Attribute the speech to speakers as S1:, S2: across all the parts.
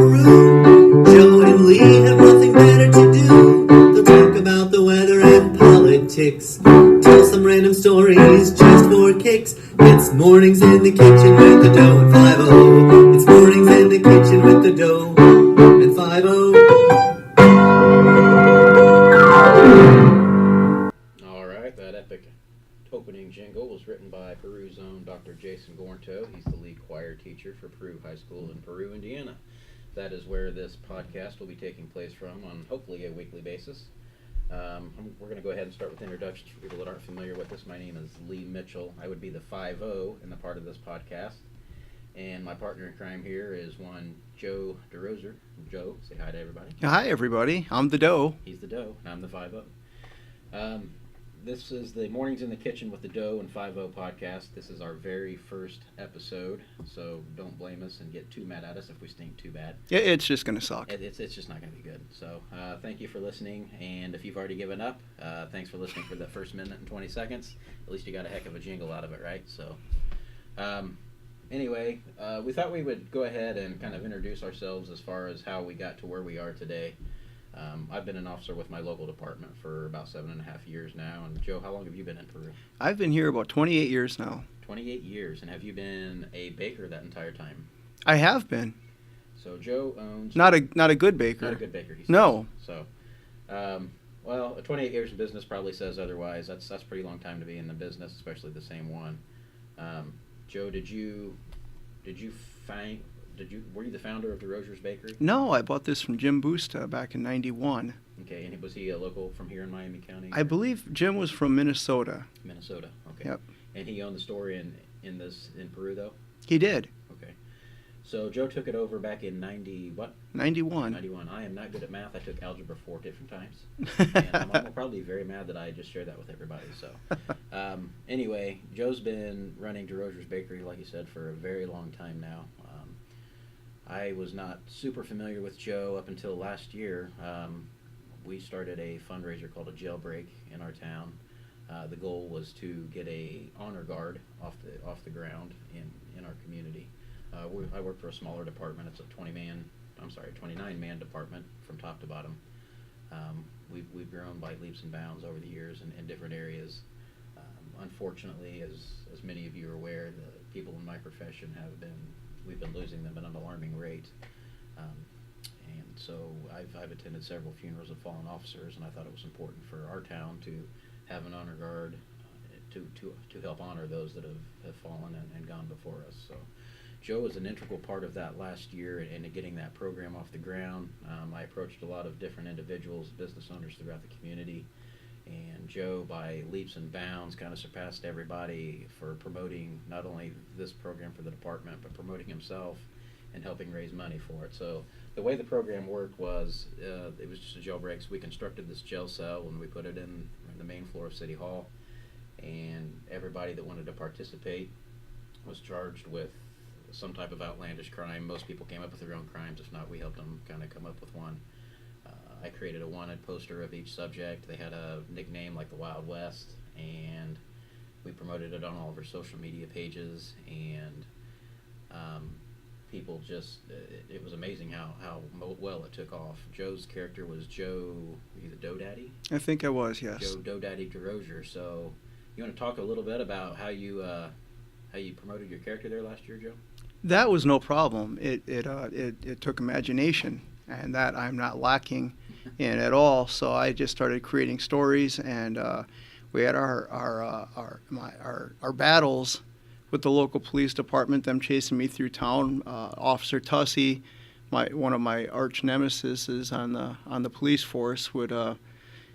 S1: Peru. Joe and Lee have nothing better to do. They'll talk about the weather and politics. Tell some random stories just for kicks. It's Mornings in the Kitchen with the Dough and 5-0. It's Mornings in the Kitchen with the Dough and 5-0.
S2: All right, that epic opening jingle was written by Peru's own Dr. Jason Gornto. He's the lead choir teacher for Peru High School in Peru, Indiana. That is where this podcast will be taking place from on hopefully a weekly basis. We're going to go ahead and start with introductions for people that aren't familiar with this. My name is Lee Mitchell. I would be the 5-0 in the part of this podcast. And my partner in crime here is one Joe DeRoser. Joe, say hi to everybody.
S3: Hi, everybody. I'm the Dough.
S2: He's the Dough, and I'm the 5-0. This is the Mornings in the Kitchen with the Dough and 5-0 podcast. This is our very first episode, so don't blame us and get too mad at us if we stink too bad.
S3: Yeah, it's just going to suck.
S2: It's just not going to be good. So thank you for listening, and if you've already given up, thanks for listening for that first minute and 20 seconds. At least you got a heck of a jingle out of it, right? So anyway, we thought we would go ahead and kind of introduce ourselves as far as how we got to where we are today. I've been an officer with my local department for about 7.5 years now. And Joe, how long have you been in Peru?
S3: I've been here about 28 years now.
S2: 28 years. And have you been a baker that entire time?
S3: I have been.
S2: So Joe owns...
S3: Not a good baker.
S2: Not a good baker, he says.
S3: No.
S2: So, well, 28 years in business probably says otherwise. That's a pretty long time to be in the business, especially the same one. Joe, were you the founder of DeRoser's Bakery?
S3: No, I bought this from Jim Busta back in 91.
S2: Okay, and was he a local from here in Miami County?
S3: I believe Jim was from Minnesota.
S2: Minnesota, okay.
S3: Yep.
S2: And he owned the store in Peru, though?
S3: He did.
S2: Okay. So Joe took it over back in
S3: 91.
S2: 91. I am not good at math. I took algebra 4 different times. And I'm probably very mad that I just shared that with everybody. So anyway, Joe's been running DeRoser's Bakery, like you said, for a very long time now. I was not super familiar with Joe up until last year. We started a fundraiser called a Jailbreak in our town. The goal was to get a honor guard off the ground in our community. I work for a smaller department. It's a 29-man department from top to bottom. We've grown by leaps and bounds over the years in different areas. Unfortunately, as many of you are aware, the people in my profession we've been losing them at an alarming rate. And so I've attended several funerals of fallen officers, and I thought it was important for our town to have an honor guard to help honor those that have fallen and gone before us. So Joe was an integral part of that last year and getting that program off the ground. I approached a lot of different individuals, business owners throughout the community, and Joe, by leaps and bounds, kind of surpassed everybody for promoting not only this program for the department, but promoting himself and helping raise money for it. So the way the program worked was, it was just a jailbreak. So we constructed this jail cell and we put it in the main floor of City Hall. And everybody that wanted to participate was charged with some type of outlandish crime. Most people came up with their own crimes. If not, we helped them kind of come up with one. I created a wanted poster of each subject. They had a nickname like the Wild West, and we promoted it on all of our social media pages, and people just, it was amazing how well it took off. Joe's character was Joe, were you the Dough Daddy?
S3: I think I was, yes.
S2: Joe Dough Daddy DeRoser. So you want to talk a little bit about how you promoted your character there last year, Joe?
S3: That was no problem. It took imagination, and that I'm not lacking in at all. So I just started creating stories, and we had our battles with the local police department, them chasing me through town. Officer Tussey, one of my arch nemesis on the police force,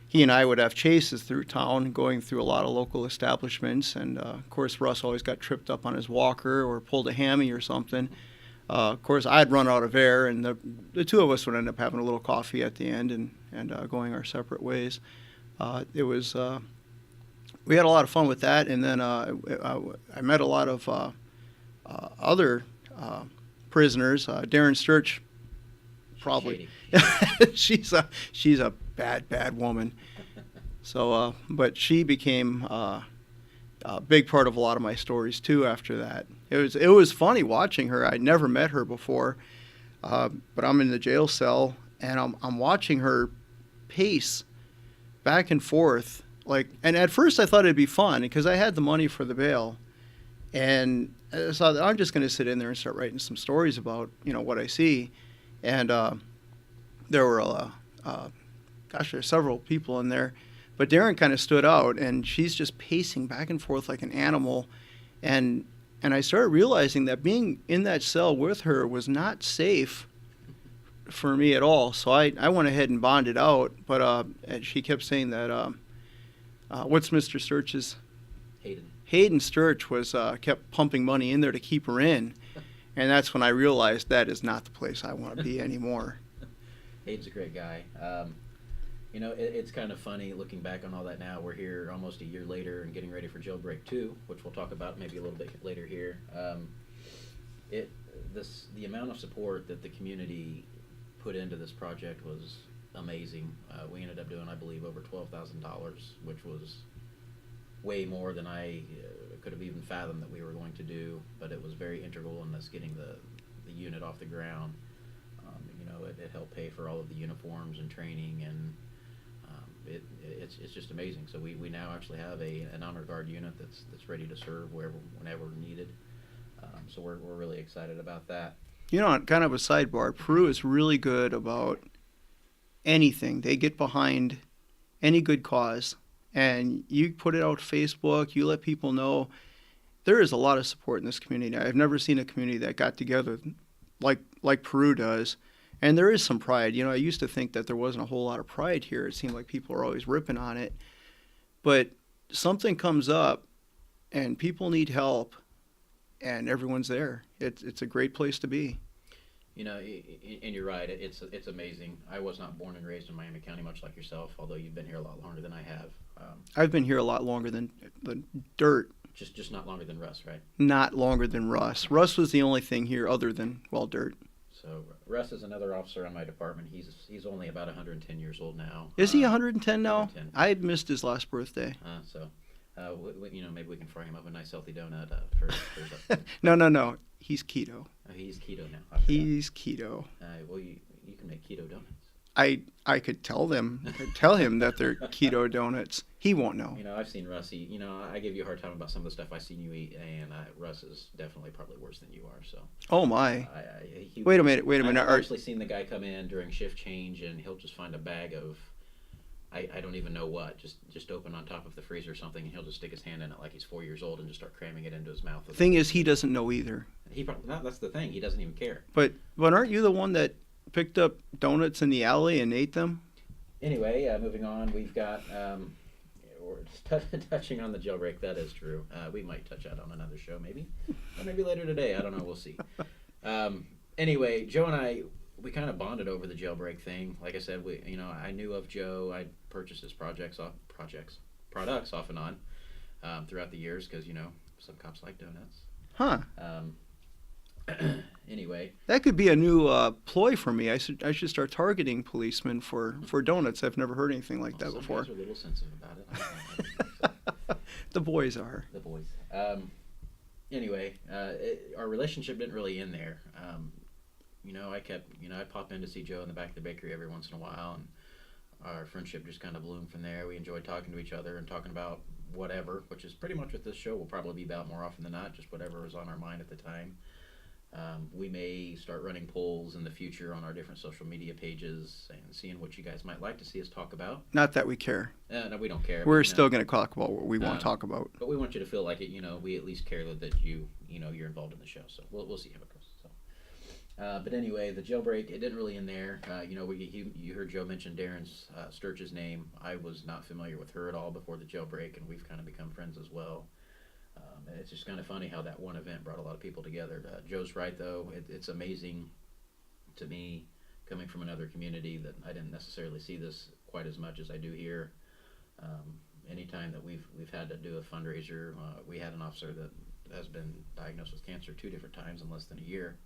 S3: he and I would have chases through town, going through a lot of local establishments, and of course Russ always got tripped up on his walker or pulled a hammy or something. Of course, I'd run out of air, and the two of us would end up having a little coffee at the end and going our separate ways. We had a lot of fun with that, and then I met a lot of other prisoners. Darren Sturch, probably. she's a bad woman. So, but she became a big part of a lot of my stories too. After that, it was funny watching her. I'd never met her before. But I'm in the jail cell, and I'm watching her pace back and forth. And at first I thought it'd be fun because I had the money for the bail, and so I'm just going to sit in there and start writing some stories about what I see, and there were there's several people in there, but Darren kind of stood out, and she's just pacing back and forth like an animal, and I started realizing that being in that cell with her was not safe for me at all. So I went ahead and bonded out, but and she kept saying that what's Mr. Sturch's? Hayden Sturch was kept pumping money in there to keep her in, and that's when I realized that is not the place I want to be anymore.
S2: Hayden's a great guy. It's kind of funny looking back on all that now. We're here almost a year later and getting ready for Jailbreak 2, which we'll talk about maybe a little bit later here. The amount of support that the community put into this project was amazing. We ended up doing, I believe, over $12,000, which was way more than I could have even fathomed that we were going to do, but it was very integral in us getting the unit off the ground. It helped pay for all of the uniforms and training, and it's just amazing. So we now actually have an honor guard unit that's ready to serve whenever needed. So we're really excited about that.
S3: Kind of a sidebar, Peru is really good about anything. They get behind any good cause, and you put it out Facebook, you let people know. There is a lot of support in this community. I've never seen a community that got together like Peru does, and there is some pride. I used to think that there wasn't a whole lot of pride here. It seemed like people are always ripping on it, but something comes up and people need help, and everyone's there. It's a great place to be.
S2: And you're right. It's amazing. I was not born and raised in Miami County, much like yourself, although you've been here a lot longer than I have.
S3: I've been here a lot longer than Dirt.
S2: Just not longer than Russ, right?
S3: Not longer than Russ. Russ was the only thing here other than, Dirt.
S2: So Russ is another officer on my department. He's only about 110 years old now.
S3: Is he 110 now?
S2: 110.
S3: I had missed his last birthday.
S2: Maybe we can fry him up a nice healthy donut for his
S3: No. He's keto.
S2: He's keto now.
S3: He's keto.
S2: Well, you can make keto donuts.
S3: I could tell him that they're keto donuts. He won't know.
S2: I've seen Russ eat. I give you a hard time about some of the stuff I've seen you eat, and Russ is definitely probably worse than you are. So.
S3: Oh my. Wait a minute.
S2: I've actually seen the guy come in during shift change, and he'll just find a bag of, I don't even know what, just open on top of the freezer or something, and he'll just stick his hand in it like he's 4 years old and just start cramming it into his mouth.
S3: The thing is, he doesn't know either.
S2: That's the thing. He doesn't even care.
S3: But aren't you the one that picked up donuts in the alley and ate them?
S2: Anyway, moving on, we've got, we're touching on the jailbreak. That is true. We might touch that on another show, maybe. Or maybe later today. I don't know. We'll see. Anyway, Joe and I, we kind of bonded over the jailbreak thing. Like I said, I knew of Joe. I purchased his products off and on throughout the years because, some cops like donuts.
S3: Huh.
S2: Anyway,
S3: that could be a new ploy for me. I should start targeting policemen for donuts. I've never heard anything like that before.
S2: Some guys are a little sensitive about it.
S3: The boys are.
S2: The boys. Anyway, our relationship didn't really end there. I'd pop in to see Joe in the back of the bakery every once in a while, and our friendship just kind of bloomed from there. We enjoyed talking to each other and talking about whatever, which is pretty much what this show will probably be about more often than not, just whatever was on our mind at the time. We may start running polls in the future on our different social media pages and seeing what you guys might like to see us talk about.
S3: Not that we care.
S2: No, we don't care.
S3: We're still going to talk about what we want to talk about.
S2: But we want you to feel like it. We at least care that you're involved in the show. So we'll see how it goes. So, but anyway, the jailbreak, it didn't really end there. You heard Joe mention Darren's Sturch's name. I was not familiar with her at all before the jailbreak, and we've kind of become friends as well. And it's just kind of funny how that one event brought a lot of people together. Joe's right, though. It's amazing to me, coming from another community, that I didn't necessarily see this quite as much as I do here. Anytime that we've had to do a fundraiser, we had an officer that has been diagnosed with cancer 2 different times in less than a year.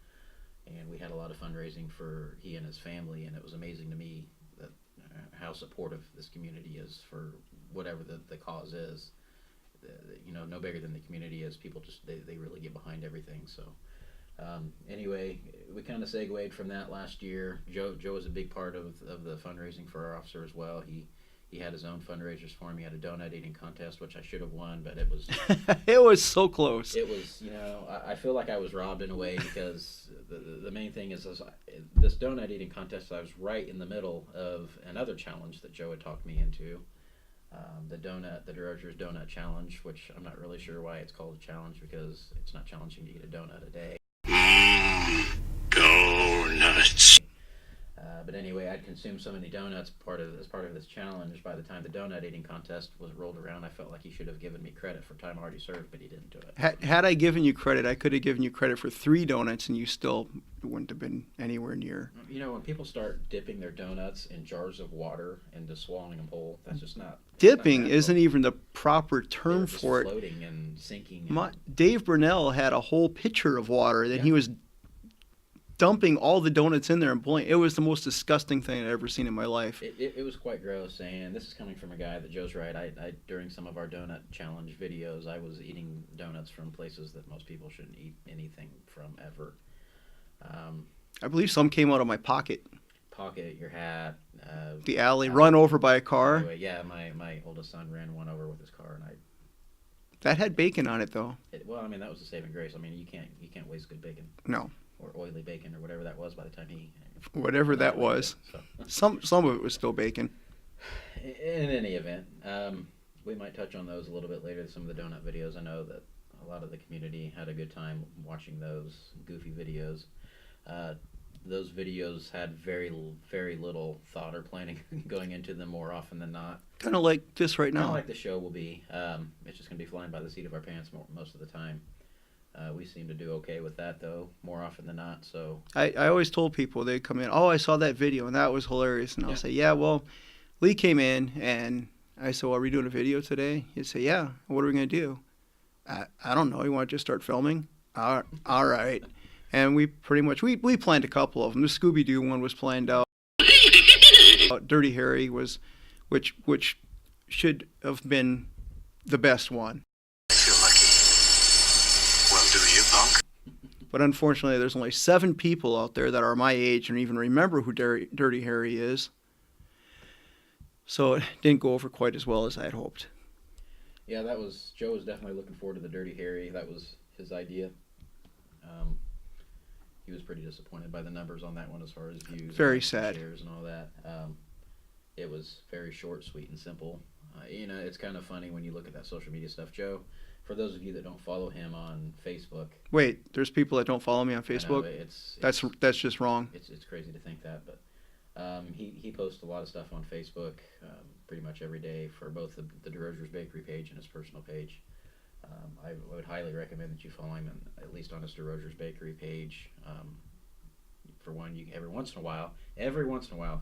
S2: And we had a lot of fundraising for he and his family, and it was amazing to me that how supportive this community is for whatever the cause is. No bigger than the community is. People just they really get behind everything. So Anyway, we kind of segued from that last year. Joe was a big part of the fundraising for our officer as well. He had his own fundraisers for him. He had a donut eating contest, which I should have won, but it was
S3: It was so close.
S2: it was, I feel like I was robbed in a way because the main thing is this donut eating contest. I was right in the middle of another challenge that Joe had talked me into, the DeRocher's Donut Challenge, which I'm not really sure why it's called a challenge because it's not challenging to eat a donut a day.
S1: Donuts.
S2: But anyway, I'd consumed so many donuts as part of this challenge. By the time the donut eating contest was rolled around, I felt like he should have given me credit for time already served, but he didn't do it.
S3: Had I given you credit, I could have given you credit for 3 donuts, and you still wouldn't have been anywhere near.
S2: When people start dipping their donuts in jars of water and just swallowing them whole, that's just not.
S3: Dipping isn't even the proper term
S2: just
S3: for it.
S2: Floating and sinking.
S3: Dave Burnell had a whole pitcher of water that he was dumping all the donuts in there and boiling. It was the most disgusting thing I'd ever seen in my life.
S2: It was quite gross, and this is coming from a guy that Joe's right. I during some of our donut challenge videos, I was eating donuts from places that most people shouldn't eat anything from ever.
S3: I believe some came out of my pocket.
S2: Pocket, your hat.
S3: The alley, run over by a car.
S2: Anyway, yeah, my oldest son ran one over with his car, and
S3: That had bacon on it, though.
S2: well, I mean, that was the saving grace. I mean, you can't waste good bacon.
S3: No.
S2: Or oily bacon or whatever that was by the time he.
S3: Whatever that was.
S2: So.
S3: Some of it was still bacon.
S2: In any event, we might touch on those a little bit later. Some of the donut videos. I know that a lot of the community had a good time watching those goofy videos. Those videos had very little thought or planning going into them more often than not.
S3: Kind of like this right
S2: Kind of
S3: now.
S2: like the show will be. It's just going to be flying by the seat of our pants most of the time. We seem to do okay with that, though, more often than not. So
S3: I always told people, they'd come in, oh, I saw that video, and that was hilarious. And I'll say, yeah, well, Lee came in, and I said, well, are we doing a video today? He'd say, yeah. What are we going to do? I don't know. You want to just start filming? All right. And we pretty much, we planned a couple of them. The Scooby-Doo one was planned out. Dirty Harry was, which should have been the best one. But unfortunately, there's only 7 people out there that are my age and even remember who Dirty Harry is. So it didn't go over quite as well as I had hoped.
S2: yeah, Joe was definitely looking forward to the Dirty Harry. That was his idea. He was pretty disappointed by the numbers on that one as far as views,
S3: Very
S2: and
S3: sad.
S2: shares, and all that. It was very short, sweet, and simple. It's kind of funny when you look at that social media stuff, Joe. For those of you that don't follow him on Facebook,
S3: Wait, there's people that don't follow me on
S2: I know
S3: Facebook? That's just wrong.
S2: It's crazy to think that, but he posts a lot of stuff on Facebook pretty much every day for both the DeRocher's Bakery page and his personal page. I would highly recommend that you follow him, at least on his DeRocher's Bakery page. For one, every once in a while,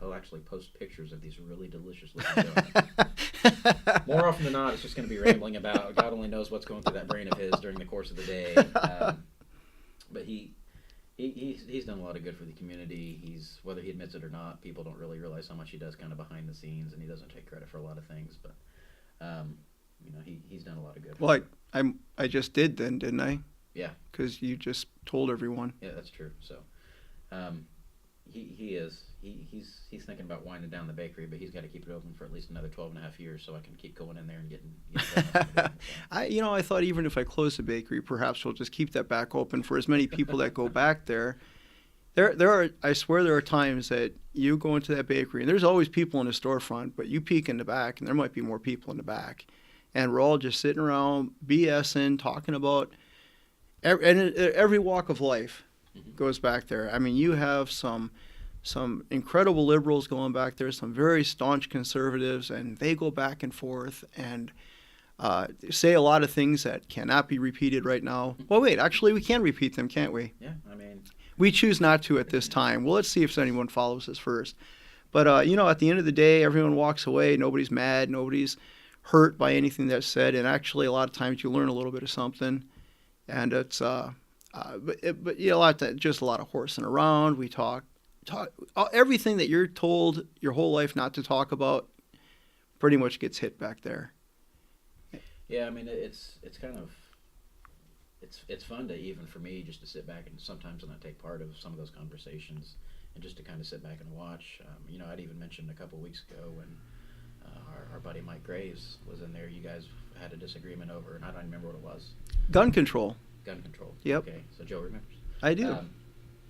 S2: he'll actually post pictures of these really delicious looking donuts. More often than not, it's just going to be rambling about God only knows what's going through that brain of his during the course of the day. But he's done a lot of good for the community. Whether he admits it or not, people don't really realize how much he does kind of behind the scenes, and he doesn't take credit for a lot of things. But he's done a lot of good.
S3: Well, I just did then, didn't I?
S2: Yeah.
S3: Because you just told everyone.
S2: Yeah, that's true. So, he's thinking about winding down the bakery, but he's got to keep it open for at least another 12.5 years so I can keep going in there and getting
S3: I thought even if I closed the bakery, perhaps we'll just keep that back open for as many people that go back there. I swear there are times that you go into that bakery and there's always people in the storefront, but you peek in the back and there might be more people in the back. And we're all just sitting around BSing, talking about every walk of life goes back there. I mean, you have some incredible liberals going back there, some very staunch conservatives, and they go back and forth and say a lot of things that cannot be repeated right now. Well, wait, actually, we can repeat them, can't we?
S2: Yeah, I mean...
S3: We choose not to at this time. Well, let's see if anyone follows us first. But, at the end of the day, everyone walks away. Nobody's mad. Nobody's hurt by anything that's said. And actually, a lot of times you learn a little bit of something. And it's, a lot of horsing around. We talk everything that you're told your whole life not to talk about pretty much gets hit back there.
S2: Yeah, I mean, it's kind of it's fun to, even for me, just to sit back and sometimes not take part of some of those conversations, and just to kind of sit back and watch. I'd even mentioned a couple weeks ago when our buddy Mike Graves was in there. You guys had a disagreement over, and I don't remember what it was.
S3: Gun control.
S2: Gun control.
S3: Yep.
S2: Okay, so Joe remembers.
S3: I do.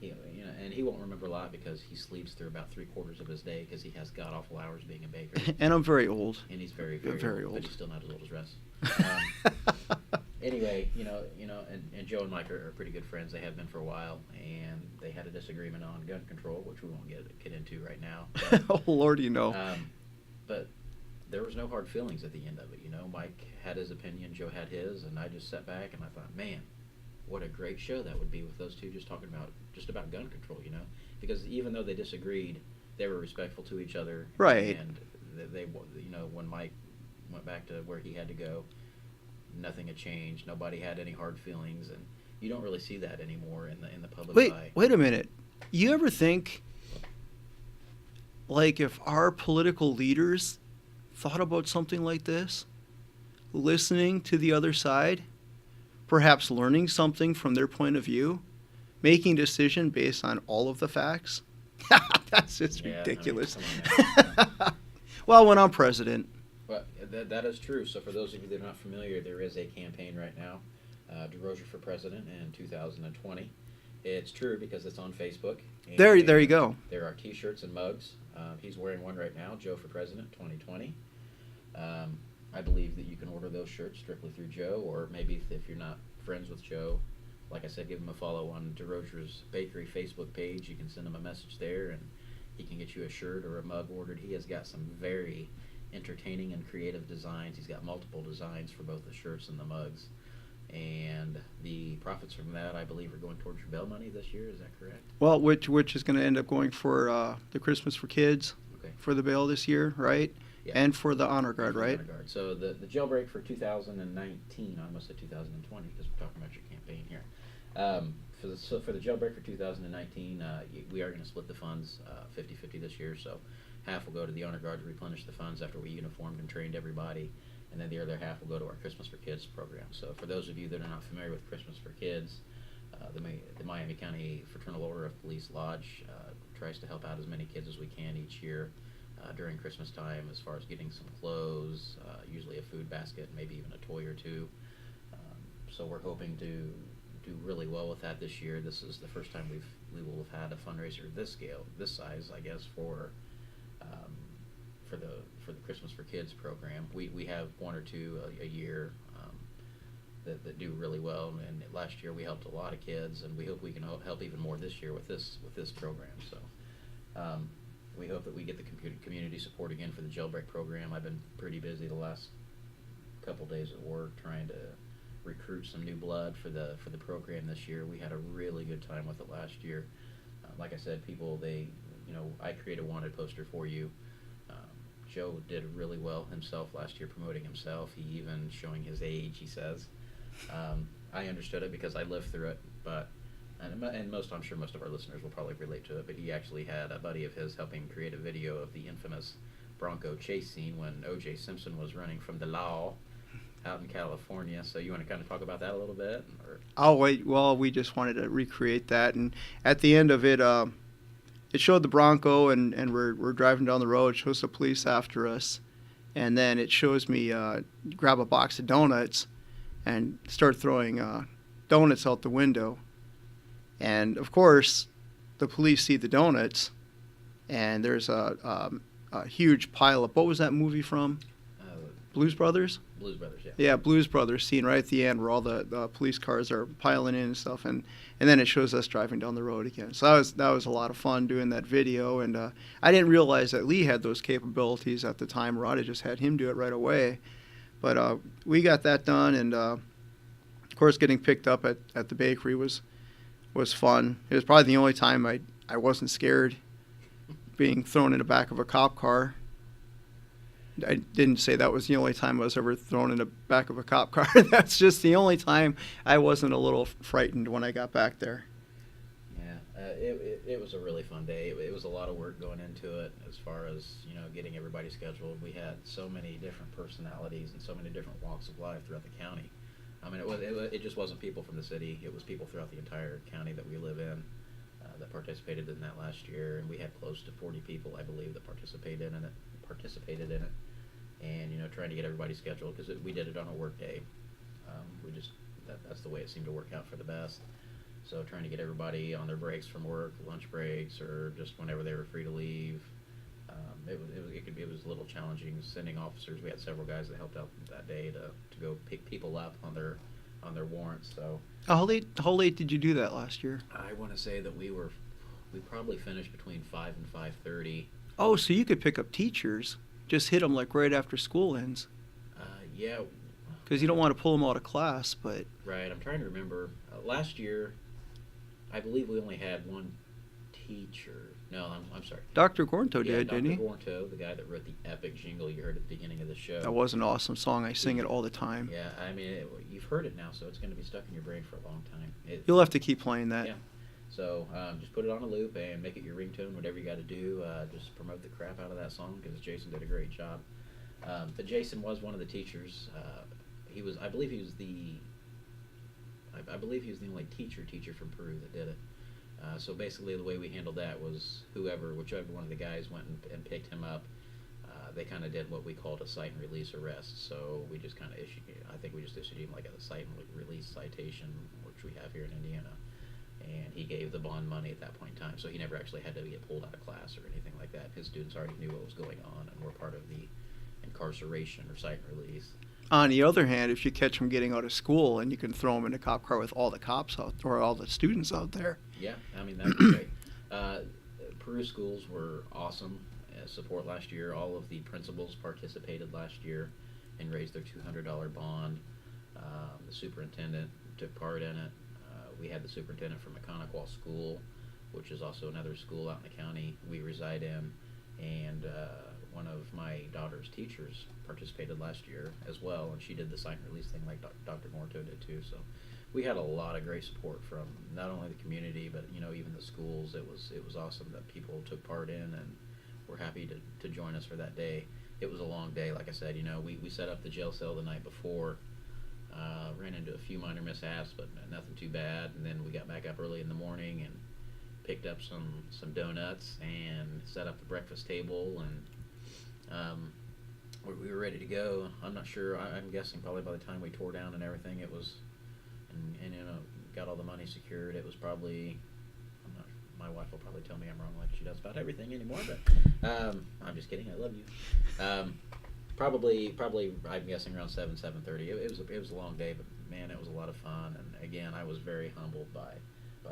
S2: And he won't remember a lot because he sleeps through about 3/4 of his day because he has god awful hours being a baker.
S3: And I'm very old.
S2: And he's very,
S3: Very
S2: old,
S3: old.
S2: but he's still not as old as Russ. Anyway, and Joe and Mike are pretty good friends. They have been for a while, and they had a disagreement on gun control, which we won't get into right now. But,
S3: Oh Lordy, no.
S2: but there was no hard feelings at the end of it. Mike had his opinion, Joe had his, and I just sat back and I thought, man, what a great show that would be with those two just talking about gun control. Because even though they disagreed, they were respectful to each other.
S3: Right.
S2: And they when Mike went back to where he had to go, nothing had changed. Nobody had any hard feelings, and you don't really see that anymore in the public eye.
S3: Wait a minute. You ever think, like, if our political leaders thought about something like this, listening to the other side, perhaps learning something from their point of view, making a decision based on all of the facts? That's just ridiculous. Well, when I'm president.
S2: Well, that is true. So for those of you that are not familiar, there is a campaign right now, DeRozier for President in 2020. It's true because it's on Facebook.
S3: There you go.
S2: There are T-shirts and mugs. He's wearing one right now, Joe for President 2020. I believe that you can order those shirts strictly through Joe, or maybe if you're not friends with Joe, like I said, give him a follow on DeRozier's Bakery Facebook page. You can send him a message there, and he can get you a shirt or a mug ordered. He has got some very entertaining and creative designs. He's got multiple designs for both the shirts and the mugs. And the profits from that, I believe, are going towards your bail money this year. Is that correct?
S3: Well, which is going to end up going for the Christmas for Kids,
S2: Okay.
S3: for the bail this year, right?
S2: Yeah.
S3: And for the Honor Guard, right?
S2: Honor Guard. So the jailbreak for 2019, I almost said 2020 because we're talking about your campaign here. For the jailbreak for 2019, we are going to split the funds 50-50 this year. So half will go to the Honor Guard to replenish the funds after we uniformed and trained everybody, and then the other half will go to our Christmas for Kids program. So for those of you that are not familiar with Christmas for Kids, the Miami County Fraternal Order of Police Lodge tries to help out as many kids as we can each year during Christmas time, as far as getting some clothes, usually a food basket, maybe even a toy or two. So we're hoping to do really well with that this year. This is the first time we will have had a fundraiser of this scale, this size, I guess, for the Christmas for Kids program. We have one or two a year that do really well, and last year we helped a lot of kids, and we hope we can help even more this year with this program. So we hope that we get the community support again for the jailbreak program. I've been pretty busy the last couple days at work trying to recruit some new blood for the program this year. We had a really good time with it last year. Like I said, people, I created a wanted poster for you. Joe did really well himself last year promoting himself. He even showing his age, he says. I understood it because I lived through it, but I'm sure most of our listeners will probably relate to it, but he actually had a buddy of his helping create a video of the infamous Bronco chase scene when O.J. Simpson was running from the law out in California. So you want to kind of talk about that a little bit? Or?
S3: Oh, wait. Well, we just wanted to recreate that. And at the end of it, it showed the Bronco, and we're driving down the road. It shows the police after us. And then it shows me grab a box of donuts and start throwing donuts out the window. And, of course, the police see the donuts, and there's a huge pile of, what was that movie from? Blues Brothers?
S2: Blues Brothers, yeah.
S3: Yeah, Blues Brothers scene right at the end where all the police cars are piling in and stuff, and then it shows us driving down the road again. So that was a lot of fun doing that video, and I didn't realize that Lee had those capabilities at the time. Rod had just had him do it right away, but we got that done, and of course getting picked up at the bakery was fun. It was probably the only time I wasn't scared being thrown in the back of a cop car. I didn't say that was the only time I was ever thrown in the back of a cop car. That's just the only time I wasn't a little frightened when I got back there.
S2: Yeah, it was a really fun day. It was a lot of work going into it as far as, getting everybody scheduled. We had so many different personalities and so many different walks of life throughout the county. I mean, it just wasn't people from the city. It was people throughout the entire county that we live in that participated in that last year, and we had close to 40 people, I believe, that participated in it. And trying to get everybody scheduled because we did it on a work day. That's the way it seemed to work out for the best. So trying to get everybody on their breaks from work, lunch breaks, or just whenever they were free to leave. It was a little challenging sending officers. We had several guys that helped out that day to go pick people up on their warrants. So
S3: How late did you do that last year?
S2: I want to say that we probably finished between 5 and 5:30.
S3: Oh, so you could pick up teachers. Just hit them like right after school ends.
S2: Yeah.
S3: Because you don't want to pull them out of class, but...
S2: Right. I'm trying to remember. Last year, I believe we only had one teacher. No, I'm sorry.
S3: Dr. Gornto
S2: Yeah,
S3: did, didn't he?
S2: Dr. Gornto, the guy that wrote the epic jingle you heard at the beginning of the show.
S3: That was an awesome song. I sing it all the time.
S2: Yeah, I mean, you've heard it now, so it's going to be stuck in your brain for a long time.
S3: You'll have to keep playing that.
S2: Yeah. So just put it on a loop and make it your ringtone, whatever you got to do. Just promote the crap out of that song because Jason did a great job. But Jason was one of the teachers. I believe he was the only teacher from Peru that did it. So basically, the way we handled that was whichever one of the guys went and picked him up. They kind of did what we called a cite and release arrest. So we just kind of issued him like a cite and release citation, which we have here in Indiana. And he gave the bond money at that point in time, so he never actually had to get pulled out of class or anything like that. His students already knew what was going on and were part of the incarceration or cite and release.
S3: On the other hand, if you catch them getting out of school and you can throw them in a cop car with all the cops out or all the students out there.
S2: Yeah, I mean, that'd be great. Peru schools were awesome support last year. All of the principals participated last year and raised their $200 bond. The superintendent took part in it. We had the superintendent from Mechanical School, which is also another school out in the county we reside in, and one of my daughter's teachers participated last year as well, and she did the cite and release thing like Dr. Morto did too. So we had a lot of great support from not only the community, but even the schools. It was awesome that people took part in and were happy to join us for that day. It was a long day, like I said. We set up the jail cell the night before. Ran into a few minor mishaps, but nothing too bad. And then we got back up early in the morning and picked up some donuts and set up the breakfast table, and we were ready to go. I'm not sure. I'm guessing probably by the time we tore down and everything, it was, and got all the money secured. It was probably. My wife will probably tell me I'm wrong, like she does about everything anymore. But I'm just kidding. I love you. Probably I'm guessing around 7:30. It was a long day, but man, it was a lot of fun. And again, I was very humbled by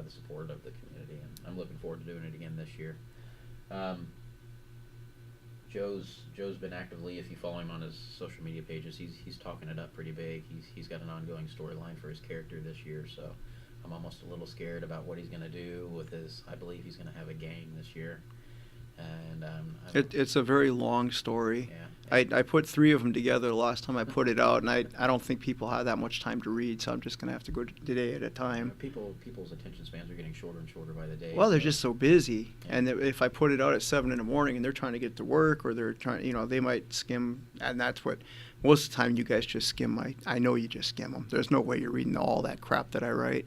S2: the support of the community, and I'm looking forward to doing it again this year. Joe's been actively, if you follow him on his social media pages, he's talking it up pretty big. He's got an ongoing storyline for his character this year, so I'm almost a little scared about what he's going to do with his. I believe he's going to have a gang this year. And
S3: it's a very long story.
S2: Yeah.
S3: I put 3 of them together the last time I put it out, and I don't think people have that much time to read, so I'm just going to have to go today at a time.
S2: People's attention spans are getting shorter and shorter by the day.
S3: Well, they're just so busy,
S2: Yeah.
S3: and if I put it out at 7 in the morning and they're trying to get to work, or they're trying, they might skim, and that's what most of the time you guys just skim. I know you just skim them. There's no way you're reading all that crap that I write.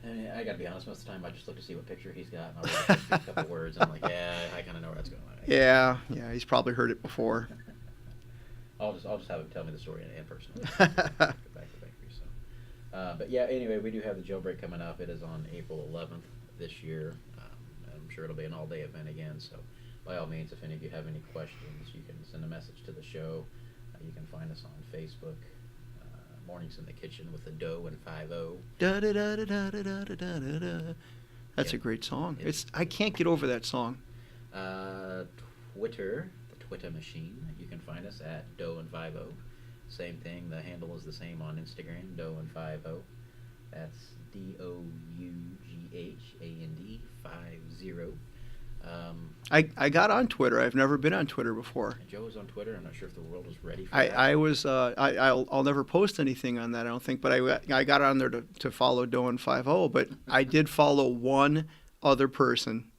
S2: And I got to be honest, most of the time I just look to see what picture he's got, and I'll write a couple words, and I'm like, yeah, I kind of know where that's going.
S3: Yeah, he's probably heard it before.
S2: I'll just have him tell me the story in person. Back to bakery. So, but yeah, anyway, we do have the jailbreak coming up. It is on April 11th this year. I'm sure it'll be an all-day event again. So, by all means, if any of you have any questions, you can send a message to the show. You can find us on Facebook. Mornings in the Kitchen with the Doe and 5-0.
S3: Da da da da da da da da da. That's a great song. I can't get over that song.
S2: Twitter, the Twitter machine. You can find us at Doe and 5-0. Same thing. The handle is the same on Instagram, Doe and 5-0. That's DOUGHAND 50.
S3: I got on Twitter. I've never been on Twitter before.
S2: Joe was on Twitter. I'm not sure if the world was ready for that.
S3: I was. I'll never post anything on that, I don't think. But I got on there to follow Doe and 5-0. But I did follow one other person.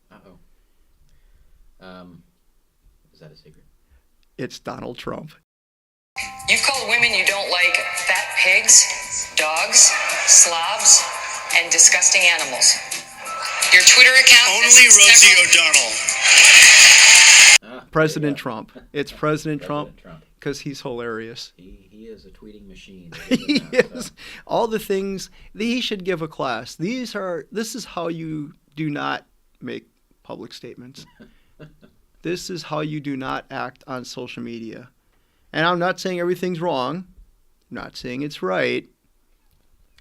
S2: Is that a secret?
S3: It's Donald Trump.
S4: You've called women you don't like fat pigs, dogs, slobs, and disgusting animals. Your Twitter account...
S5: Only Rosie O'Donnell.
S3: President Trump. It's President Trump
S2: Trump.
S3: because he's hilarious.
S2: He is a tweeting machine.
S3: He is. All the things that he should give a class. This is how you do not make public statements. This is how you do not act on social media. And I'm not saying everything's wrong. I'm not saying it's right.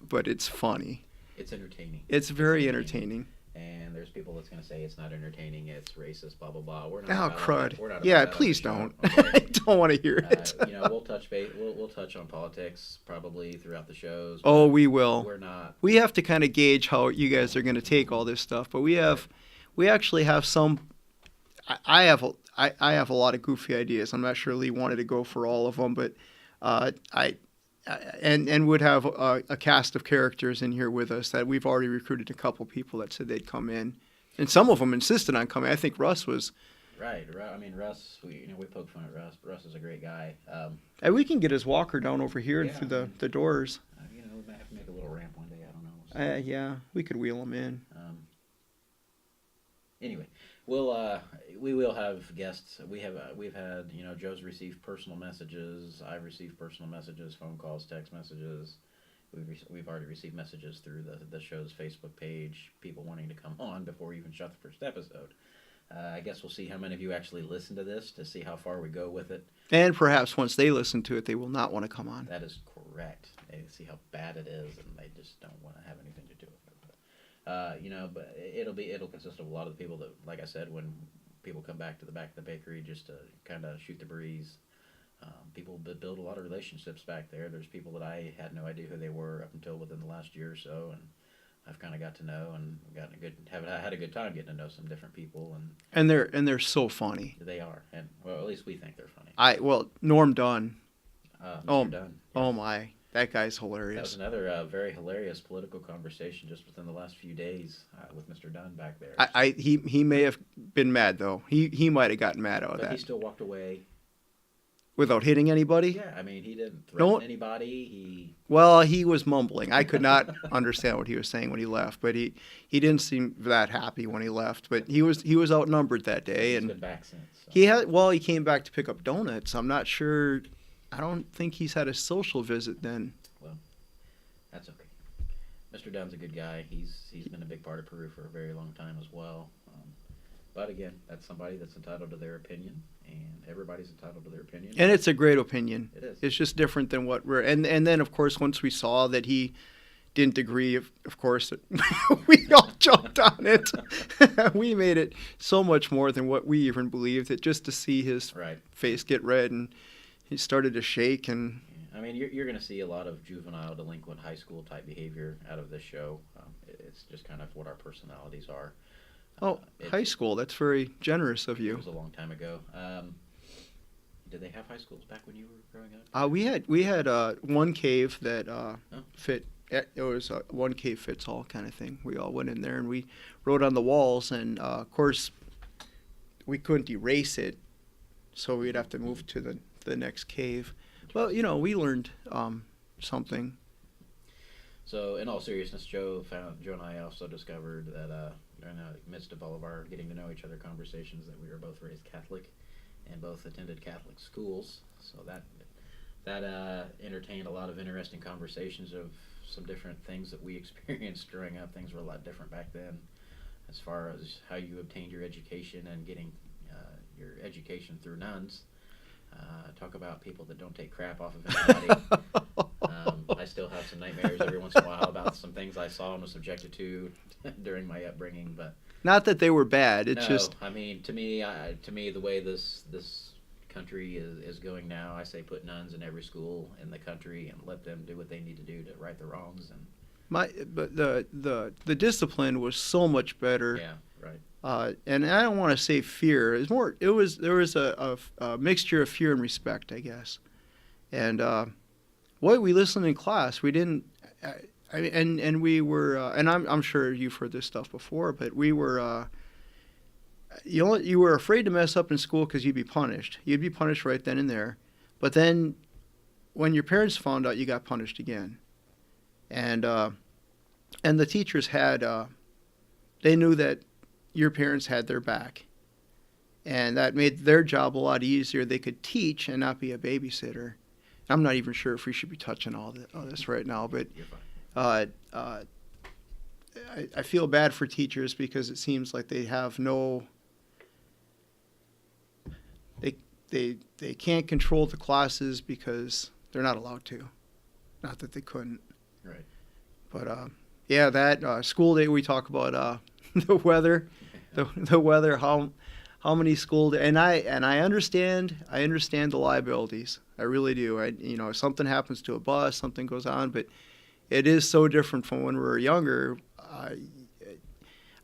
S3: But it's funny.
S2: It's entertaining.
S3: It's very entertaining.
S2: And there's people that's going to say it's not entertaining, it's racist, blah, blah, blah. We're not
S3: Oh,
S2: about
S3: crud.
S2: that. We're not
S3: Yeah,
S2: about that
S3: please
S2: on
S3: don't.
S2: the show,
S3: I
S2: okay?
S3: don't want to hear it.
S2: We'll touch we'll touch on politics probably throughout the shows.
S3: Oh,
S2: but
S3: we will.
S2: We're not.
S3: We have to kind of gauge how you guys are going to take all this stuff, but we actually have some. I have a lot of goofy ideas. I'm not sure Lee wanted to go for all of them, but and would have a cast of characters in here with us that we've already recruited a couple people that said they'd come in, and some of them insisted on coming. I think Russ was.
S2: Right. I mean, Russ. We poke fun at Russ. But Russ is a great guy.
S3: And we can get his walker down over here and
S2: Yeah,
S3: through the doors.
S2: We might have to make a little ramp one day. I don't know.
S3: Yeah, we could wheel him in.
S2: Anyway, we will have guests. We've had Joe's received personal messages. I've received personal messages, phone calls, text messages. We've already received messages through the show's Facebook page. People wanting to come on before we even shot the first episode. I guess we'll see how many of you actually listen to this to see how far we go with it.
S3: And perhaps once they listen to it, they will not want to come on.
S2: That is correct. They see how bad it is, and they just don't want to have anything to do with it. But it'll consist of a lot of the people that, like I said, when people come back to the back of the bakery just to kind of shoot the breeze. People build a lot of relationships back there. There's people that I had no idea who they were up until within the last year or so, and I've kind of got to know and had a good time getting to know some different people,
S3: And they're so funny.
S2: they are, and well, at least we think they're funny.
S3: Norm Dunn.
S2: Mr. Dunn.
S3: Oh my, that guy's
S2: That was
S3: hilarious.
S2: another very hilarious political conversation just within the last few days with Mr. Dunn back there.
S3: He may have been mad though. He might have gotten mad out of
S2: But he
S3: that
S2: still walked away.
S3: without hitting anybody.
S2: Yeah, I mean, he didn't threaten
S3: No.
S2: anybody.
S3: Well, he was mumbling. I could not understand what he was saying when he left, but he didn't seem that happy when he left. But he was outnumbered that day,
S2: He's
S3: and
S2: been back since. So.
S3: he came back to pick up donuts. I'm not sure. I don't think he's had a social visit then.
S2: That's okay. Mr. Dunn's a good guy. He's been a big part of Peru for a very long time as well. But again, that's somebody that's entitled to their opinion, and everybody's entitled to their opinion.
S3: And it's a great opinion.
S2: It is.
S3: It's just different than what we're and then of course once we saw that he didn't agree, of course we all jumped on it. We made it so much more than what we even believed. That just to see his
S2: Right.
S3: face get red and he started to shake and
S2: I mean, you're going to see a lot of juvenile, delinquent, high school type behavior out of this show. It's just kind of what our personalities are.
S3: high school. That's very generous of
S2: It
S3: you.
S2: was a long time ago. Did they have high schools back when you were growing up?
S3: We had one cave that
S2: Oh.
S3: fit. It was a one cave fits all kind of thing. We all went in there and we wrote on the walls, and of course we couldn't erase it, so we'd have to move to the next cave. Well, we learned something.
S2: So, in all seriousness, Joe and I also discovered that in the midst of all of our getting to know each other conversations, that we were both raised Catholic and both attended Catholic schools. So that entertained a lot of interesting conversations of some different things that we experienced growing up. Things were a lot different back then, as far as how you obtained your education and getting your education through nuns. Talk about people that don't take crap off of anybody. I still have some nightmares every once in a while about some things I saw and was subjected to during my upbringing. But
S3: Not that they were bad. It's
S2: no,
S3: just
S2: I mean, to me, the way this country is going now, I say put nuns in every school in the country and let them do what they need to do to right the wrongs. And
S3: but the discipline was so much better.
S2: yeah, right.
S3: And I don't want to say fear. It was more. There was a mixture of fear and respect, I guess. And we listened in class. We didn't. And we were. And I'm sure you've heard this stuff before, but we were. You were afraid to mess up in school because you'd be punished. You'd be punished right then and there. But then when your parents found out, you got punished again. And the teachers had, they knew that your parents had their back. And that made their job a lot easier. They could teach and not be a babysitter. I'm not even sure if we should be touching all this right now, but
S2: You're fine.
S3: I feel bad for teachers because it seems like they have no, they can't control the classes because they're not allowed to. Not that they couldn't.
S2: Right.
S3: But yeah, that school day we talk about the weather, the weather, how many school day, and I understand the liabilities. I really do. If something happens to a bus, something goes on, but it is so different from when we were younger.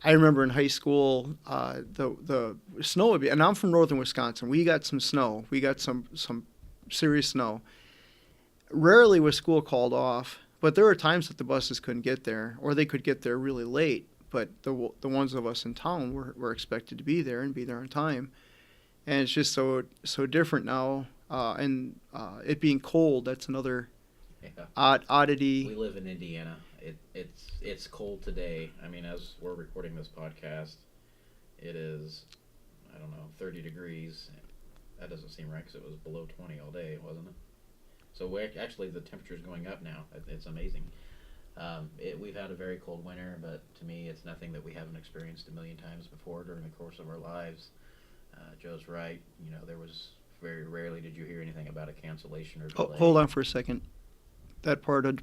S3: I remember in high school, the snow would be, and I'm from northern Wisconsin. We got some snow. We got some serious snow. Rarely was school called off, but there were times that the buses couldn't get there, or they could get there really late. But the ones of us in town were expected to be there and be there on time. And it's just so different now. And it being cold, that's another
S2: Yeah.
S3: oddity.
S2: We live in Indiana. It's cold today. I mean, as we're recording this podcast, it is, I don't know, 30 degrees. That doesn't seem right because it was below 20 all day, wasn't it? So actually the temperature's going up now. It's amazing. We've had a very cold winter, but to me, it's nothing that we haven't experienced a million times before during the course of our lives. Joe's right. There was very rarely did you hear anything about a cancellation or delay.
S3: Hold on for a second. That part of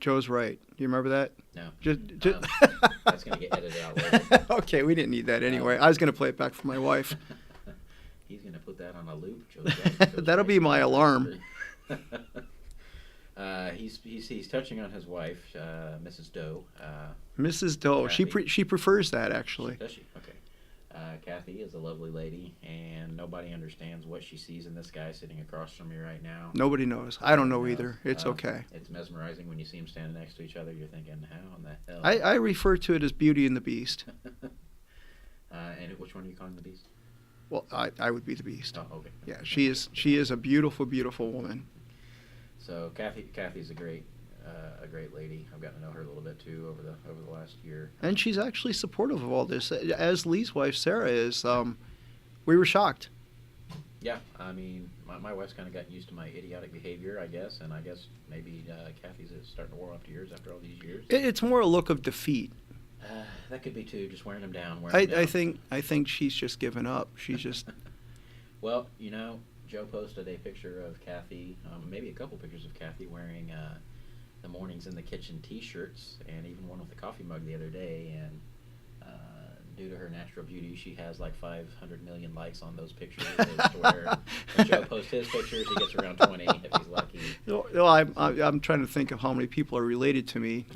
S3: Joe's right. Do you remember that?
S2: No.
S3: Just
S2: That's going to get edited out later.
S3: Okay, we didn't need that anyway. I was going to play it back for my wife.
S2: He's going to put that on a loop. Joe's right.
S3: That'll be my alarm.
S2: He's touching on his wife, Mrs. Doe.
S3: Mrs. Doe.
S2: Kathy.
S3: She prefers that, actually.
S2: Does she? Okay. Kathy is a lovely lady, and nobody understands what she sees in this guy sitting across from me right now.
S3: Nobody knows. I don't know
S2: Nobody
S3: either.
S2: knows.
S3: It's okay.
S2: It's mesmerizing when you see them standing next to each other. You're thinking, how in the hell?
S3: I refer to it as Beauty and the Beast.
S2: And which one are you calling the beast?
S3: Well, I would be the Beast.
S2: Oh, okay.
S3: Yeah, she is a beautiful, beautiful woman.
S2: So Kathy's a great lady. I've gotten to know her a little bit too over the last year.
S3: And she's actually supportive of all this. As Lee's wife, Sarah, is. We were shocked.
S2: Yeah, I mean, my wife's kind of gotten used to my idiotic behavior, I guess, and I guess maybe Kathy's is starting to warm up to yours after all these years.
S3: It's more a look of defeat.
S2: That could be too, just wearing them down.
S3: I think she's just given up. She's just.
S2: Well, Joe posted a picture of Kathy, maybe a couple pictures of Kathy wearing the Mornings in the Kitchen T-shirts, and even one with the coffee mug the other day. And due to her natural beauty, she has like 500 million likes on those pictures. To where when Joe posts his pictures, he gets around 20 if he's lucky.
S3: Well, I'm trying to think of how many people are related to me.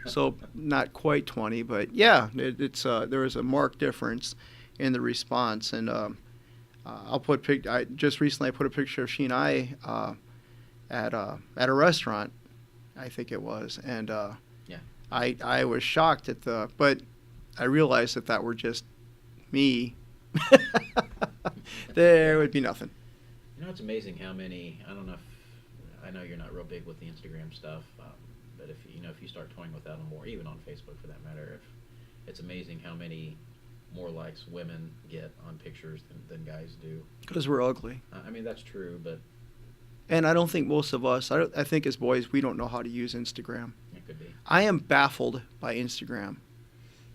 S3: So not quite 20, but yeah, it's there is a marked difference in the response. And just recently I put a picture of she and I at a restaurant, I think it was, and
S2: Yeah.
S3: I was shocked but I realized that were just me. There would be nothing.
S2: It's amazing how many. I know you're not real big with the Instagram stuff, but if you start toying with that more, even on Facebook for that matter, it's amazing how many more likes women get on pictures than guys do.
S3: Because we're ugly.
S2: I mean, that's true, but
S3: And I don't think most of us, I think as boys, we don't know how to use Instagram.
S2: it could be.
S3: I am baffled by Instagram.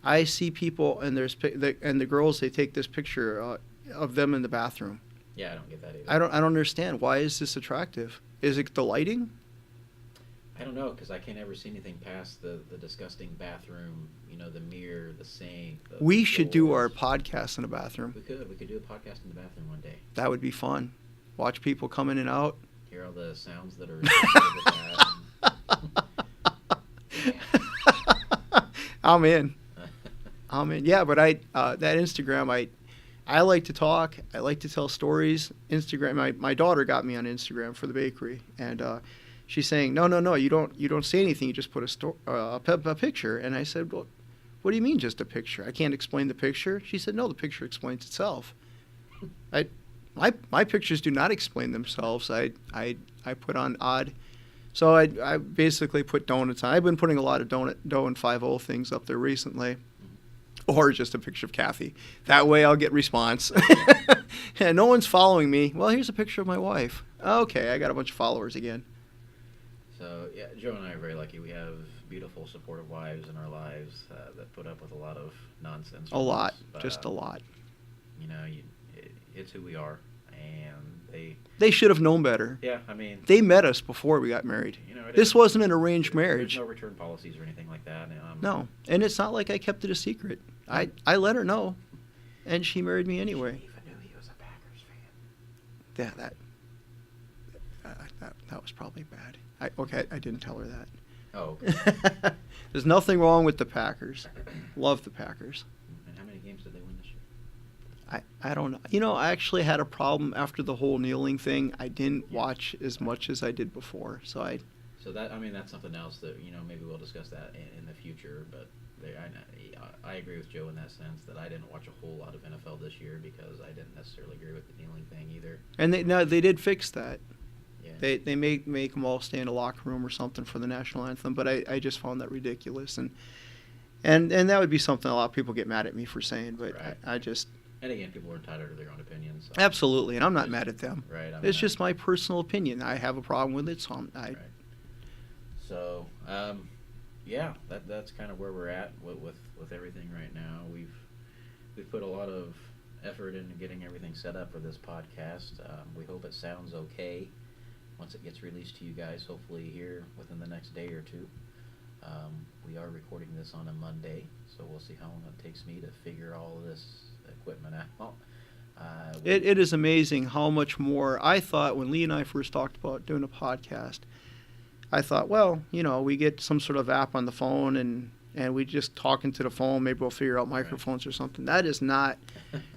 S3: I see people, and the girls, they take this picture of them in the bathroom.
S2: Yeah, I don't get that either.
S3: I don't understand. Why is this attractive? Is it the lighting?
S2: I don't know, because I can't ever see anything past the disgusting bathroom, the mirror, the sink.
S3: We should do our
S2: floors.
S3: podcast in a bathroom.
S2: We could do a podcast in the bathroom one day.
S3: That would be fun. Watch people come in and out.
S2: Hear all the sounds that are associated with that.
S3: I'm in. Yeah, but that Instagram, I like to talk. I like to tell stories. Instagram. My daughter got me on Instagram for the bakery, and she's saying, no, you don't say anything. You just put a picture. And I said, well, what do you mean just a picture? I can't explain the picture. She said, no, the picture explains itself. my pictures do not explain themselves. I put on odd. So I basically put donuts on. I've been putting a lot of dough and 5-0 things up there recently. Or just a picture of Kathy. That way I'll get response. And no one's following me. Well, here's a picture of my wife. Okay, I got a bunch of followers again.
S2: So, yeah, Joe and I are very lucky. We have beautiful, supportive wives in our lives that put up with a lot of nonsense.
S3: A lot.
S2: But,
S3: Just a lot.
S2: You know, it's who we are. And
S3: they should have known better.
S2: Yeah, I mean...
S3: They met us before we got married.
S2: You know,
S3: this wasn't an arranged marriage.
S2: There's no return policies or anything like that.
S3: No, and it's not like I kept it a secret. I let her know, and she married me anyway.
S2: She even knew he was a Packers fan.
S3: Yeah, that was probably bad. I didn't tell her that.
S2: Oh.
S3: There's nothing wrong with the Packers. Love the Packers.
S2: And how many games did they win this year?
S3: I don't know. You know, I actually had a problem after the whole kneeling thing. I didn't watch as much as I did before, so
S2: that's something else that, you know, maybe we'll discuss that in the future. But I agree with Joe in that sense that I didn't watch a whole lot of NFL this year because I didn't necessarily agree with the kneeling thing either.
S3: And they did fix that.
S2: Yeah.
S3: They make them all stay in a locker room or something for the national anthem, but I just found that ridiculous, and that would be something a lot of people get mad at me for saying, but
S2: Right.
S3: I just.
S2: And again, people are entitled to their own opinions. So.
S3: Absolutely, and I'm not mad at them.
S2: Right.
S3: It's just my personal opinion. I have a problem with it, so
S2: Right. So, yeah, that's kind of where we're at with everything right now. We've put a lot of effort into getting everything set up for this podcast. We hope it sounds okay once it gets released to you guys, hopefully here within the next day or two. We are recording this on a Monday, so we'll see how long it takes me to figure all of this equipment out.
S3: It is amazing how much more I thought when Lee and I first talked about doing a podcast. I thought, well, you know, we get some sort of app on the phone and we just talk into the phone. Maybe we'll figure out microphones or something. That is not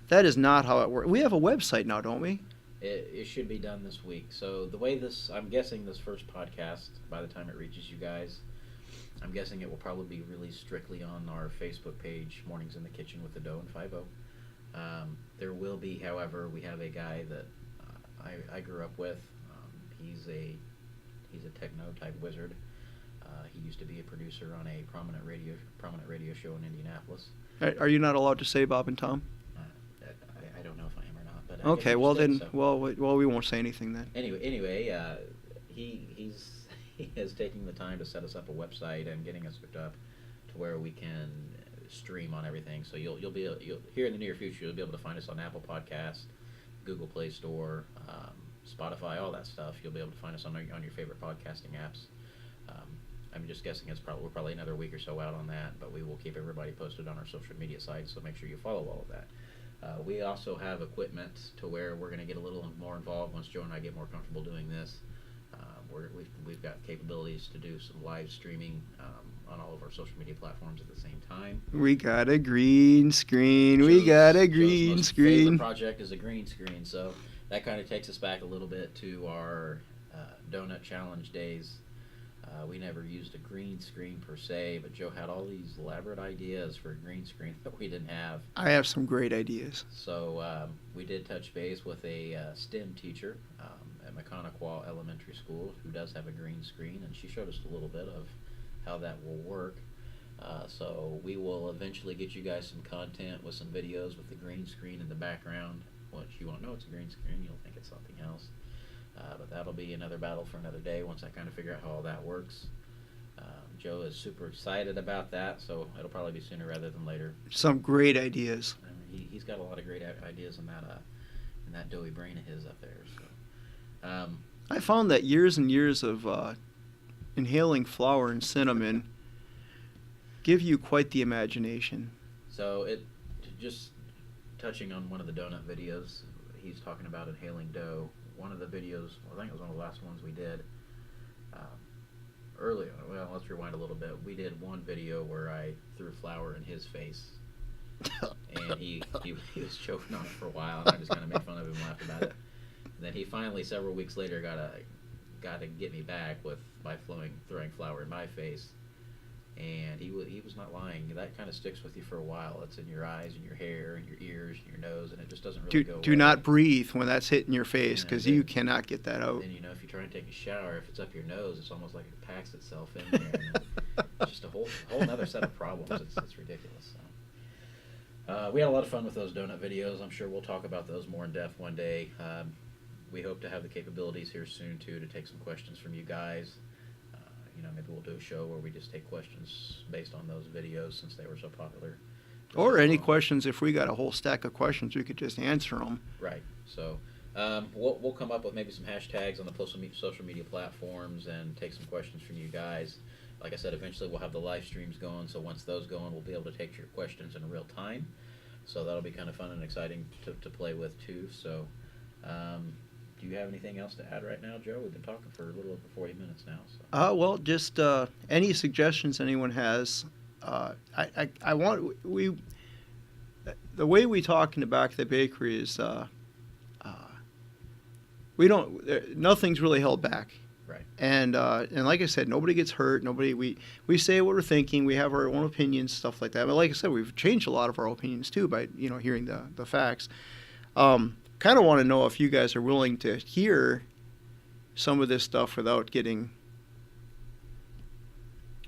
S3: how it works. We have a website now, don't we?
S2: It should be done this week. So the way I'm guessing this first podcast, by the time it reaches you guys, I'm guessing it will probably be released strictly on our Facebook page, Mornings in the Kitchen with the Dough and 5-0. There will be, however, we have a guy that I grew up with. He's a techno type wizard. He used to be a producer on a prominent radio show in Indianapolis.
S3: Are you not allowed to say Bob and Tom?
S2: I don't know if I am or not. But
S3: okay, well then, well we won't say anything then.
S2: Anyway, he is taking the time to set us up a website and getting us hooked up to where we can stream on everything. So you'll here in the near future you'll be able to find us on Apple Podcasts, Google Play Store, Spotify, all that stuff. You'll be able to find us on your favorite podcasting apps. I'm just guessing we're probably another week or so out on that, but we will keep everybody posted on our social media sites, so make sure you follow all of that. We also have equipment to where we're going to get a little more involved once Joe and I get more comfortable doing this. We've got capabilities to do some live streaming on all of our social media platforms at the same time.
S3: We got a green screen.
S2: Joe's
S3: Green
S2: most
S3: screen.
S2: favorite project is a green screen, so that kind of takes us back a little bit to our donut challenge days. We never used a green screen per se, but Joe had all these elaborate ideas for a green screen that we didn't have.
S3: I have some great ideas.
S2: So we did touch base with a STEM teacher at Mechanical Elementary School who does have a green screen, and she showed us a little bit of how that will work. So we will eventually get you guys some content with some videos with the green screen in the background. Once you won't know it's a green screen, you'll think it's something else. But that'll be another battle for another day once I kind of figure out how all that works. Joe is super excited about that, so it'll probably be sooner rather than later.
S3: Some great ideas.
S2: He's got a lot of great ideas in that doughy brain of his up there. So,
S3: I found that years and years of inhaling flour and cinnamon give you quite the imagination.
S2: So just touching on one of the donut videos, he's talking about inhaling dough. One of the videos, I think it was one of the last ones we did earlier. Well, let's rewind a little bit. We did one video where I threw flour in his face, and he was choking on it for a while, and I just kind of made fun of him and laughed about it. And then he finally, several weeks later, got to get me back by throwing flour in my face. And he was not lying. That kind of sticks with you for a while. It's in your eyes and your hair and your ears and your nose, and it just doesn't really go away.
S3: Do not breathe when that's hitting your face, because you cannot get that out.
S2: And if you try and take a shower, if it's up your nose, it's almost like it packs itself in there. And it's just a whole other set of problems. It's ridiculous. So. We had a lot of fun with those donut videos. I'm sure we'll talk about those more in depth one day. We hope to have the capabilities here soon too to take some questions from you guys. Maybe we'll do a show where we just take questions based on those videos since they were so popular.
S3: Or any questions. If we got a whole stack of questions, we could just answer them.
S2: Right. So we'll come up with maybe some hashtags on the social media platforms and take some questions from you guys. Like I said, eventually we'll have the live streams going. So once those go on, we'll be able to take your questions in real time. So that'll be kind of fun and exciting to play with too. So do you have anything else to add right now, Joe? We've been talking for a little over 40 minutes now. So.
S3: Well, just any suggestions anyone has. I want the way we talk in the back of the bakery is we don't. Nothing's really held back.
S2: Right.
S3: And like I said, nobody gets hurt. We say what we're thinking. We have our own opinions, stuff like that. But like I said, we've changed a lot of our opinions too by hearing the facts. Kind of want to know if you guys are willing to hear some of this stuff without getting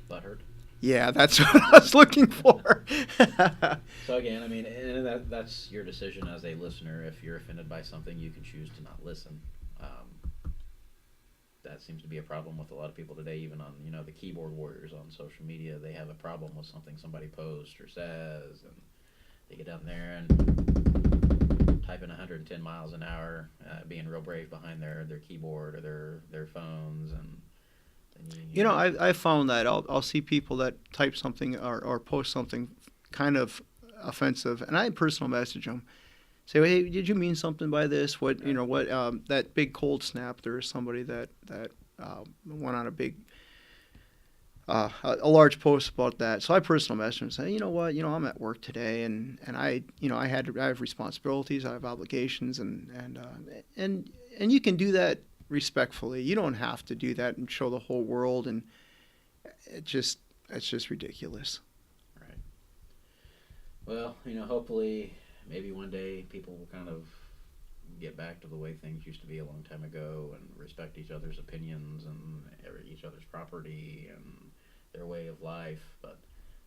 S2: butthurt.
S3: Yeah, that's what I was looking for.
S2: So again, I mean, and that's your decision as a listener. If you're offended by something, you can choose to not listen. That seems to be a problem with a lot of people today, even on the keyboard warriors on social media. They have a problem with something somebody posts or says, and they get down there and typing 110 miles an hour, being real brave behind their keyboard or their phones, and then
S3: I found that I'll see people that type something or post something kind of offensive, and I personal message them, say, hey, did you mean something by this? What that big cold snap? There was somebody that went on a big a large post about that. So I personal message and say, you know what, I'm at work today, and I have responsibilities, I have obligations, and you can do that respectfully. You don't have to do that and show the whole world, and it's just ridiculous.
S2: Right. Well, hopefully, maybe one day people will kind of get back to the way things used to be a long time ago and respect each other's opinions and each other's property and their way of life. But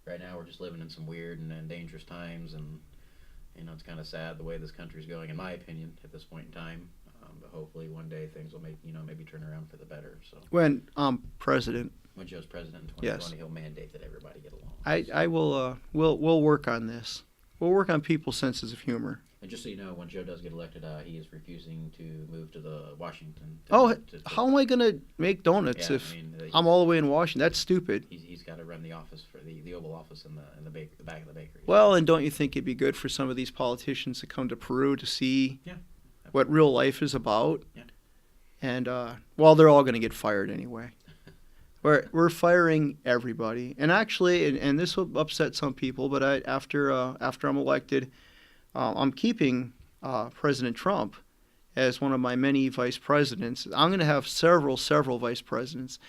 S2: right now we're just living in some weird and dangerous times, and it's kind of sad the way this country's going, in my opinion, at this point in time. But hopefully one day things will maybe turn around for the better. So
S3: when president,
S2: when Joe's president in 2020,
S3: yes,
S2: he'll mandate that everybody get along.
S3: I will. We'll work on this. We'll work on people's senses of humor.
S2: And just so you know, when Joe does get elected, he is refusing to move to the Washington.
S3: How am I going to make donuts if I'm all the way in Washington? That's stupid.
S2: He's got to run the office for the Oval Office in the back of the bakery.
S3: Well, and don't you think it'd be good for some of these politicians to come to Peru to see
S2: Yeah,
S3: what real life is about?
S2: Yeah. And
S3: they're all going to get fired anyway. We're firing everybody, and actually, and this will upset some people, but after I'm elected, I'm keeping President Trump as one of my many vice presidents. I'm going to have several vice presidents.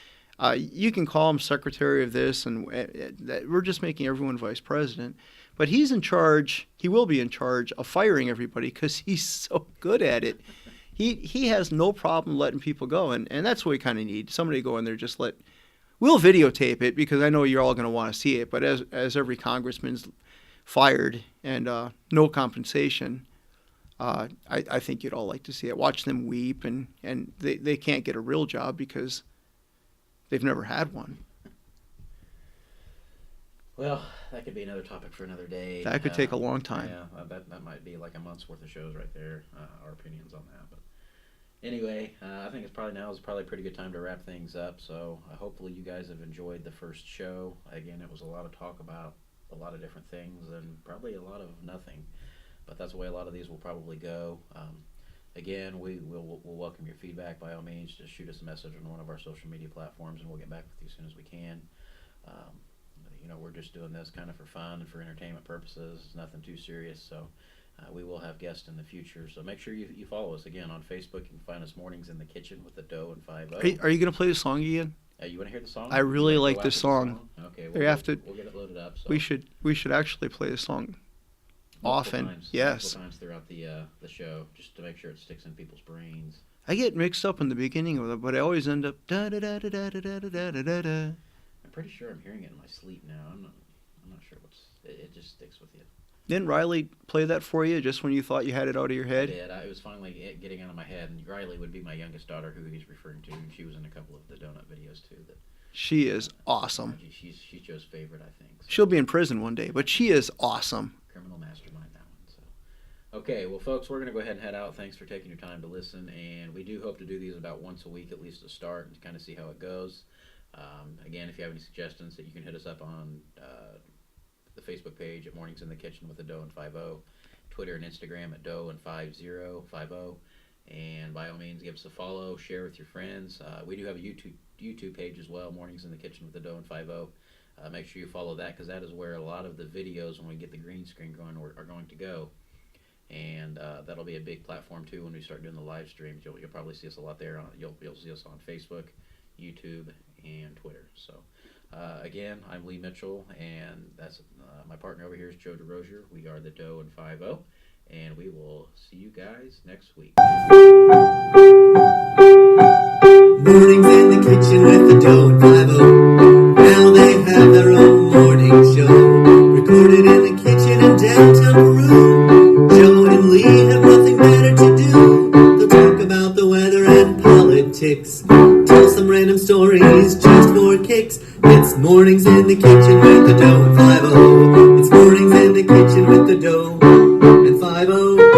S3: You can call him secretary of this, and we're just making everyone vice president. But he's in charge. He will be in charge of firing everybody because he's so good at it. He has no problem letting people go, and that's what we kind of need. Somebody go in there, just let. We'll videotape it because I know you're all going to want to see it. But as every congressman's fired and no compensation, I think you'd all like to see it. Watch them weep, and they can't get a real job because they've never had one.
S2: Well, that could be another topic for another day.
S3: That could take a long time.
S2: Yeah, that might be like a month's worth of shows right there, our opinions on that. But anyway, I think now is probably a pretty good time to wrap things up. So hopefully you guys have enjoyed the first show. Again, it was a lot of talk about a lot of different things and probably a lot of nothing. But that's the way a lot of these will probably go. Again, we'll welcome your feedback by all means. Just shoot us a message on one of our social media platforms, and we'll get back with you as soon as we can. We're just doing this kind of for fun and for entertainment purposes. It's nothing too serious. So we will have guests in the future. So make sure you follow us. Again, on Facebook, you can find us Mornings in the Kitchen with the Dough and 5-0.
S3: Are you going to play the song again?
S2: You want to hear the song?
S3: I really
S2: You wanna
S3: like
S2: go
S3: this
S2: after the
S3: song.
S2: Okay,
S3: We have to-
S2: we'll get it loaded up. So
S3: We should actually play the song
S2: multiple
S3: often.
S2: times,
S3: Yes.
S2: multiple times throughout the show, just to make sure it sticks in people's brains.
S3: I get mixed up in the beginning of it, but I always end up da da da da da da da da da da.
S2: I'm pretty sure I'm hearing it in my sleep now. I'm not sure it just sticks with you.
S3: Didn't Riley play that for you just when you thought you had it out of your head?
S2: It was finally getting out of my head, and Riley would be my youngest daughter, who he's referring to, and she was in a couple of the donut videos too. That
S3: She is awesome.
S2: she's Joe's favorite, I think. So.
S3: She'll be in prison one day, but she is awesome.
S2: Criminal mastermind, that one. So, okay, well, folks, we're gonna go ahead and head out. Thanks for taking your time to listen, and we do hope to do these about once a week at least to start and to kind of see how it goes. Again, if you have any suggestions, that you can hit us up on the Facebook page at Mornings in the Kitchen with the Doe and 50, Twitter and Instagram at Doe and 5050, and by all means, give us a follow, share with your friends. We do have a YouTube page as well, Mornings in the Kitchen with the Doe and 50. Make sure you follow that, because that is where a lot of the videos, when we get the green screen going, are going to go. And that'll be a big platform too when we start doing the live streams. You'll probably see us a lot there. You'll see us on Facebook, YouTube, and Twitter. So again, I'm Lee Mitchell, and that's my partner over here is Joe DeRosier. We are the Doe and 50, and we will see you guys next week.
S1: Mornings in the kitchen with the Doe and 50. Now they have their own morning show, recorded in the kitchen in downtown Peru. Joe and Lee have nothing better to do. They'll talk about the weather and politics, tell some random stories just for kicks. It's Mornings in the Kitchen with the Doe and 50. It's Mornings in the Kitchen with the Doe and 50.